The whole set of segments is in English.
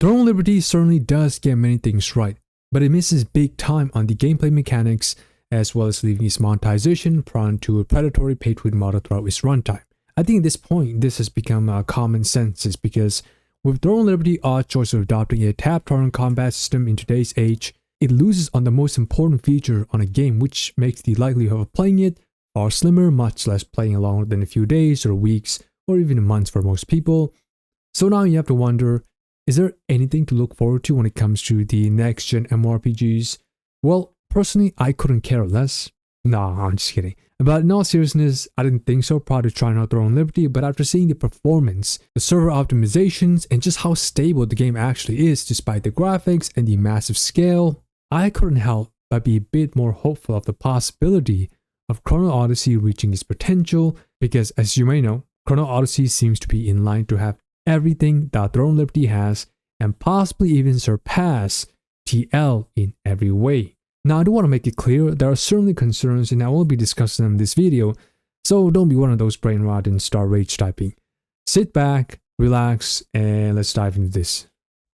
Throne Liberty certainly does get many things right, but it misses big time on the gameplay mechanics, as well as leaving its monetization prone to a predatory pay-to-win model throughout its runtime. I think at this point, this has become a common sense because with Throne Liberty odd choice of adopting a tap-turn combat system in today's age, it loses on the most important feature on a game, which makes the likelihood of playing it far slimmer, much less playing longer than a few days or weeks or even months for most people. So now you have to wonder, is there anything to look forward to when it comes to the next-gen MMORPGs? Well, personally, I couldn't care less. Nah, I'm just kidding. But in all seriousness, I didn't think so prior to trying out Throne Liberty, but after seeing the performance, the server optimizations, and just how stable the game actually is despite the graphics and the massive scale, I couldn't help but be a bit more hopeful of the possibility of Chrono Odyssey reaching its potential, because as you may know, Chrono Odyssey seems to be in line to have everything that Throne Liberty has and possibly even surpass TL in every way. Now, I do want to make it clear, there are certainly concerns and I will be discussing them in this video, so don't be one of those brain rot and start rage typing. Sit back, relax, and let's dive into this.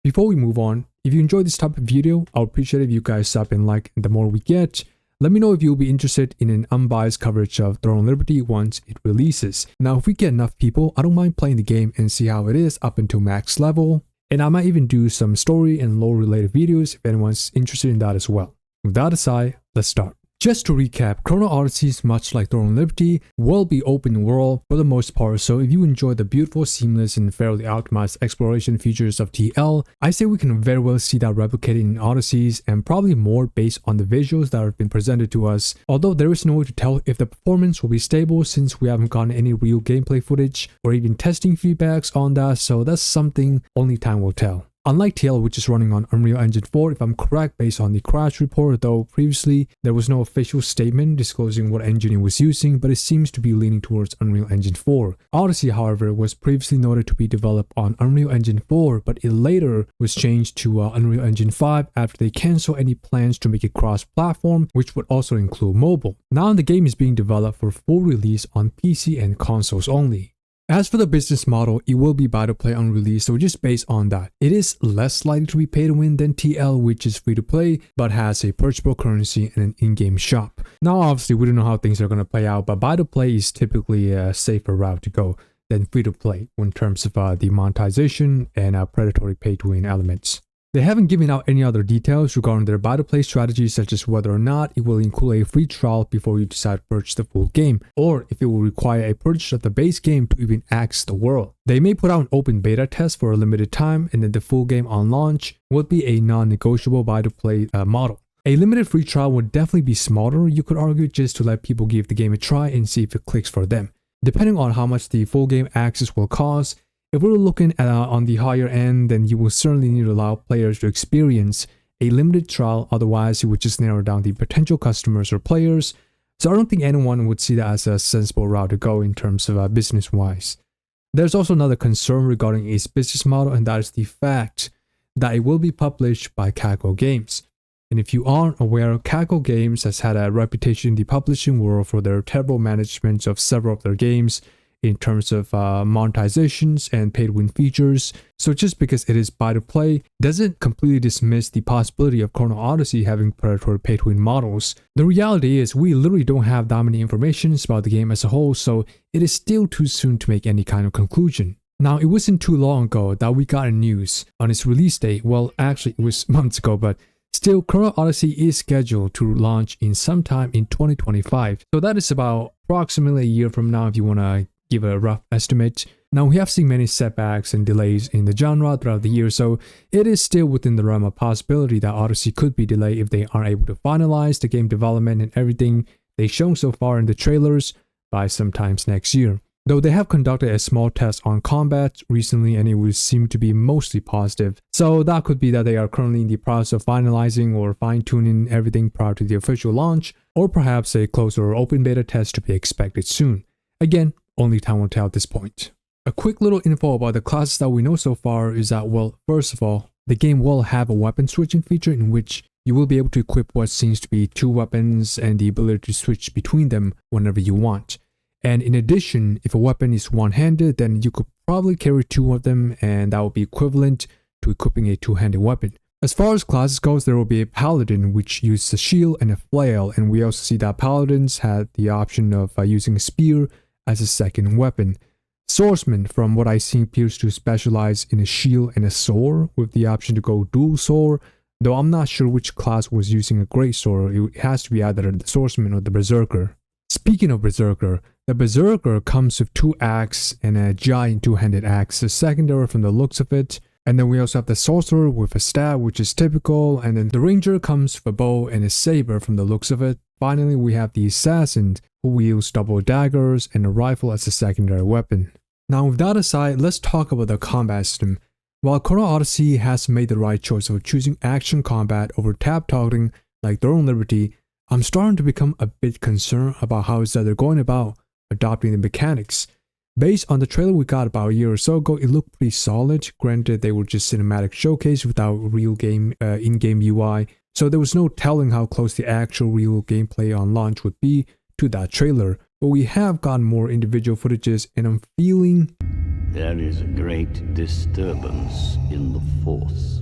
Before we move on, if you enjoyed this type of video, I would appreciate if you guys sub and like, and the more we get, let me know if you'll be interested in an unbiased coverage of Throne Liberty once it releases. Now, if we get enough people, I don't mind playing the game and see how it is up until max level, and I might even do some story and lore related videos if anyone's interested in that as well. With that aside, let's start. Just to recap, Chrono Odyssey is much like Throne Liberty, will be open world for the most part, so if you enjoy the beautiful, seamless, and fairly optimized exploration features of TL, I say we can very well see that replicated in Odysseys, and probably more based on the visuals that have been presented to us, although there is no way to tell if the performance will be stable since we haven't gotten any real gameplay footage or even testing feedbacks on that, so that's something only time will tell. Unlike TL, which is running on Unreal Engine 4 if I'm correct based on the crash report, though previously there was no official statement disclosing what engine it was using, but it seems to be leaning towards Unreal Engine 4. Odyssey, however, was previously noted to be developed on Unreal Engine 4, but it later was changed to Unreal Engine 5 after they canceled any plans to make it cross-platform, which would also include mobile. Now the game is being developed for full release on PC and consoles only. As for the business model, it will be buy to play on release, so just based on that, it is less likely to be pay to win than TL, which is free to play but has a purchasable currency and an in-game shop. Now obviously we don't know how things are going to play out, but buy to play is typically a safer route to go than free to play in terms of the monetization and predatory pay to win elements. They haven't given out any other details regarding their buy-to-play strategy, such as whether or not it will include a free trial before you decide to purchase the full game, or if it will require a purchase of the base game to even access the world. They may put out an open beta test for a limited time, and then the full game on launch would be a non-negotiable buy-to-play model. A limited free trial would definitely be smarter, you could argue, just to let people give the game a try and see if it clicks for them. Depending on how much the full game access will cost, if we're looking at on the higher end, then you will certainly need to allow players to experience a limited trial, otherwise you would just narrow down the potential customers or players. So I don't think anyone would see that as a sensible route to go in terms of business-wise. There's also another concern regarding its business model, and that is the fact that it will be published by Kago Games. And if you aren't aware, Kago Games has had a reputation in the publishing world for their terrible management of several of their games, in terms of monetizations and pay-to-win features. So just because it is buy-to-play doesn't completely dismiss the possibility of Chrono Odyssey having predatory pay-to-win models. The reality is we literally don't have that many information about the game as a whole, so it is still too soon to make any kind of conclusion. Now, it wasn't too long ago that we got news on its release date. Well, actually it was months ago, but still, Chrono Odyssey is scheduled to launch in sometime in 2025. So that is about approximately a year from now if you want to give a rough estimate. Now, we have seen many setbacks and delays in the genre throughout the year, so it is still within the realm of possibility that Odyssey could be delayed if they aren't able to finalize the game development and everything they've shown so far in the trailers by sometimes next year. Though they have conducted a small test on combat recently and it would seem to be mostly positive. So that could be that they are currently in the process of finalizing or fine-tuning everything prior to the official launch, or perhaps a closer or open beta test to be expected soon. Again, only time will tell at this point. A quick little info about the classes that we know so far is that, well, first of all, the game will have a weapon switching feature in which you will be able to equip what seems to be 2 weapons and the ability to switch between them whenever you want. And in addition, if a weapon is one-handed, then you could probably carry 2 of them, and that would be equivalent to equipping a two-handed weapon. As far as classes goes, there will be a paladin which uses a shield and a flail, and we also see that paladins had the option of using a spear as a second weapon. Swordsman, from what I see, appears to specialize in a shield and a sword, with the option to go dual sword, though I'm not sure which class was using a great sword. It has to be either the swordsman or the berserker. Speaking of berserker, the berserker comes with 2 axes and a giant two-handed axe, a secondary from the looks of it. And then we also have the sorcerer with a staff, which is typical, and then the ranger comes with a bow and a saber from the looks of it. Finally, we have the assassin, who wields double daggers and a rifle as a secondary weapon. Now with that aside, let's talk about the combat system. While Chrono Odyssey has made the right choice of choosing action combat over tab targeting like Throne Liberty, I'm starting to become a bit concerned about how is that they're going about adopting the mechanics. Based on the trailer we got about a year or so ago, it looked pretty solid. Granted, they were just cinematic showcase without real game in-game UI, so there was no telling how close the actual real gameplay on launch would be to that trailer. But we have gotten more individual footages, and I'm feeling there is a great disturbance in the Force.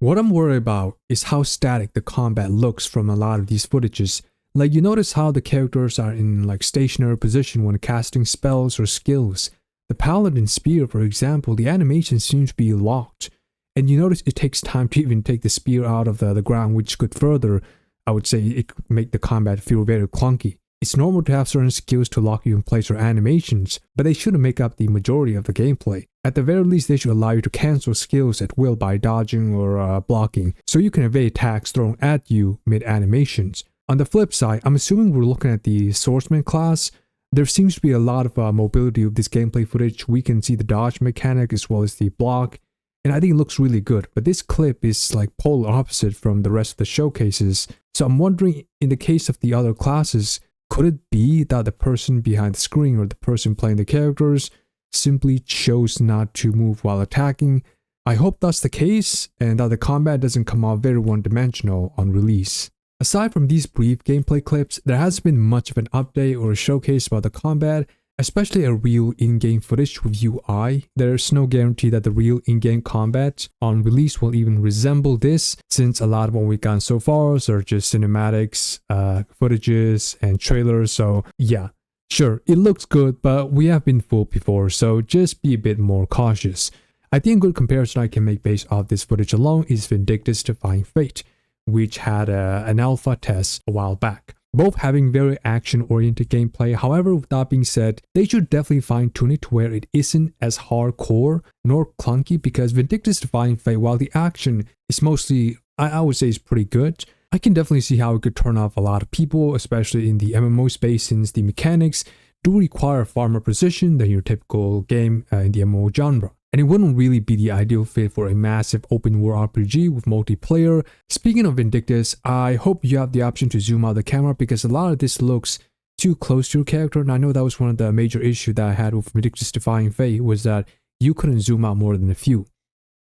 What I'm worried about is how static the combat looks from a lot of these footages. Like, you notice how the characters are in like stationary position when casting spells or skills. The paladin spear, for example, the animation seems to be locked. And you notice it takes time to even take the spear out of the ground, which could further, I would say, it could make the combat feel very clunky. It's normal to have certain skills to lock you in place or animations, but they shouldn't make up the majority of the gameplay. At the very least, they should allow you to cancel skills at will by dodging or blocking, so you can evade attacks thrown at you mid-animations. On the flip side, I'm assuming we're looking at the swordsman class. There seems to be a lot of mobility of this gameplay footage. We can see the dodge mechanic as well as the block, and I think it looks really good. But this clip is like polar opposite from the rest of the showcases. So I'm wondering, in the case of the other classes, could it be that the person behind the screen or the person playing the characters simply chose not to move while attacking? I hope that's the case, and that the combat doesn't come out very one-dimensional on release. Aside from these brief gameplay clips, there hasn't been much of an update or a showcase about the combat, especially a real in-game footage with UI. There's no guarantee that the real in-game combat on release will even resemble this, since a lot of what we've gotten so far are just cinematics, footages, and trailers. So yeah, sure, it looks good, but we have been fooled before, so just be a bit more cautious. I think a good comparison I can make based off this footage alone is Vindictus Defying Fate, which had an alpha test a while back. Both having very action-oriented gameplay. However, with that being said, they should definitely fine-tune it to where it isn't as hardcore nor clunky, because Vindictus Defying Fate, while the action is mostly, I would say, is pretty good, I can definitely see how it could turn off a lot of people, especially in the MMO space, since the mechanics do require far more precision than your typical game in the MMO genre. And it wouldn't really be the ideal fit for a massive open world RPG with multiplayer. Speaking of Vindictus, I hope you have the option to zoom out the camera, because a lot of this looks too close to your character, and I know that was one of the major issues that I had with Vindictus Defying Fate, was that you couldn't zoom out more than a few.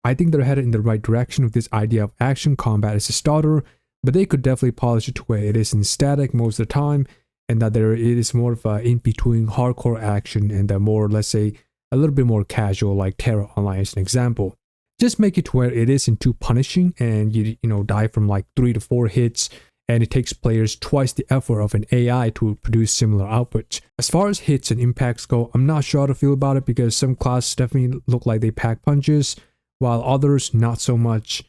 I think they're headed in the right direction with this idea of action combat as a starter, but they could definitely polish it to where it isn't static most of the time, and that it is more of a in-between hardcore action and a more, let's say, a little bit more casual, like Terra Online as an example. Just make it to where it isn't too punishing and you die from like 3 to 4 hits, and it takes players twice the effort of an AI to produce similar output. As far as hits and impacts go, I'm not sure how to feel about it, because some classes definitely look like they pack punches, while others not so much.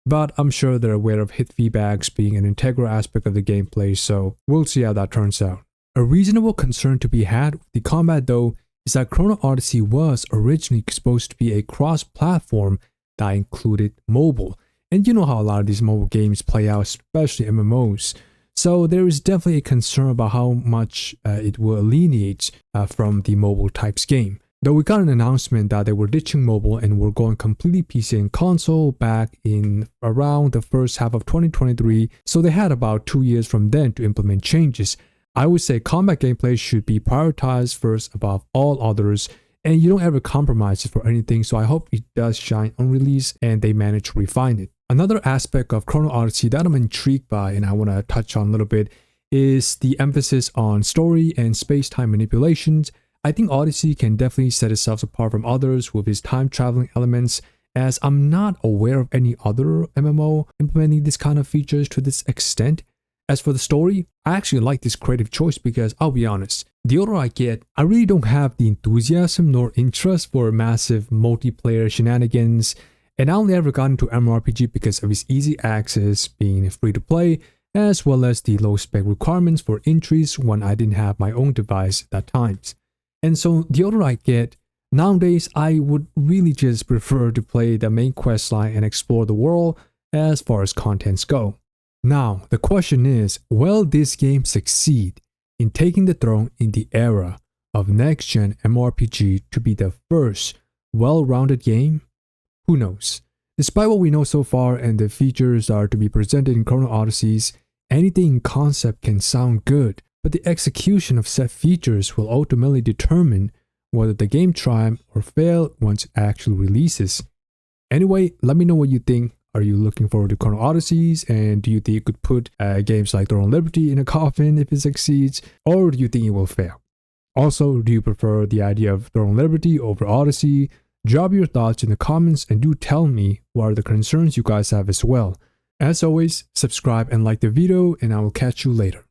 But I'm sure they're aware of hit feedbacks being an integral aspect of the gameplay, so we'll see how that turns out. A reasonable concern to be had with the combat though is that Chrono Odyssey was originally supposed to be a cross-platform that included mobile. And you know how a lot of these mobile games play out, especially MMOs. So there is definitely a concern about how much it will alienate from the mobile types game. Though we got an announcement that they were ditching mobile and were going completely PC and console back in around the first half of 2023, so they had about 2 years from then to implement changes. I would say combat gameplay should be prioritized first above all others, and you don't ever compromise it for anything, so I hope it does shine on release and they manage to refine it. Another aspect of Chrono Odyssey that I'm intrigued by and I want to touch on a little bit is the emphasis on story and space-time manipulations. I think Odyssey can definitely set itself apart from others with its time traveling elements, as I'm not aware of any other MMO implementing this kind of features to this extent. As for the story, I actually like this creative choice because I'll be honest, the older I get, I really don't have the enthusiasm nor interest for massive multiplayer shenanigans, and I only ever got into MMORPG because of its easy access, being free to play, as well as the low spec requirements for entries when I didn't have my own device at that times. And so the older I get, nowadays I would really just prefer to play the main questline and explore the world as far as contents go. Now, the question is, will this game succeed in taking the throne in the era of next-gen MMORPG to be the first well-rounded game? Who knows? Despite what we know so far and the features are to be presented in Chrono Odysseys, anything in concept can sound good, but the execution of said features will ultimately determine whether the game triumph or fail once it actually releases. Anyway, let me know what you think. Are you looking forward to Chrono Odysseys, and do you think you could put games like Throne of Liberty in a coffin if it succeeds, or do you think it will fail? Also, do you prefer the idea of Throne of Liberty over Odyssey? Drop your thoughts in the comments and do tell me what are the concerns you guys have as well. As always, subscribe and like the video, and I will catch you later.